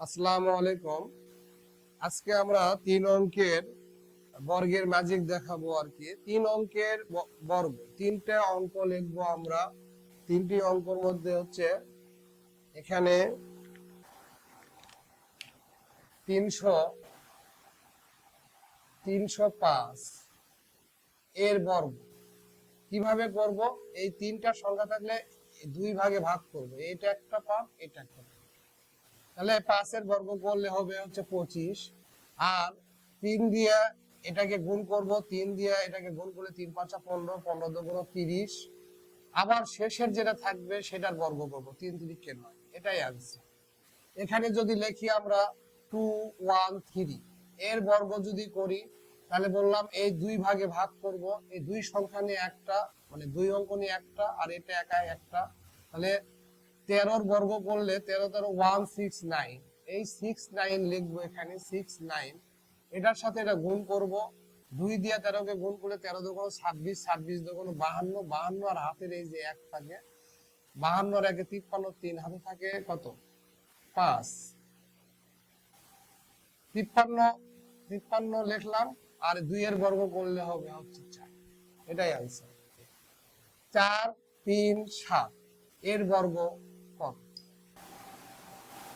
আসসালামু আলাইকুম। আজকে আমরা 3 অঙ্কের বর্গের ম্যাজিক দেখাবো আর কি। 3 অঙ্কের বর্গ, 3টে অঙ্ক লিখবো আমরা। 3টি অঙ্কের মধ্যে হচ্ছে এখানে 300 305 এর বর্গ কিভাবে করব? এই 3টা সংখ্যা থাকলে 2 ভাগে ভাগ করব। এটা একটা পাব, এটা একটা পাব। তাহলে 5-এর বর্গ করলে হবে হচ্ছে 25, আর 3 দিয়ে এটাকে গুণ করব। 3 দিয়ে এটাকে গুণ করলে 3 5 15, 15 দুগুণ 30। আবার শেষের যেটা থাকবে সেটার বর্গ করব, 3 3 9। এটাই आंसर। এখানে যদি লিখি আমরা 213 এর বর্গ যদি করি, তাহলে বললাম এই 2 ভাগে ভাগ করব। এই 2 সংখ্যা নিয়ে একটা, মানে 2 অঙ্ক নিয়ে একটা, আর এটা একাই একটা। তাহলে 13-র বর্গ করলে 13 13 169, এই 69 লিখবো এখানে 69। এটার সাথে এটা গুণ করব। 2 দিয়ে 13-কে গুণ করলে 13 দুগুণ 26, 26 দুগুণ 52, 52 আর হাতের এই যে 1 থাকে, 52 আর 1 53, 3 হাতে থাকে কত? 5। 53 লিখলাম, আর 2 এর বর্গ করলে হবে হচ্ছে 4। এটাই आंसर। 4 3 7 এর বর্গ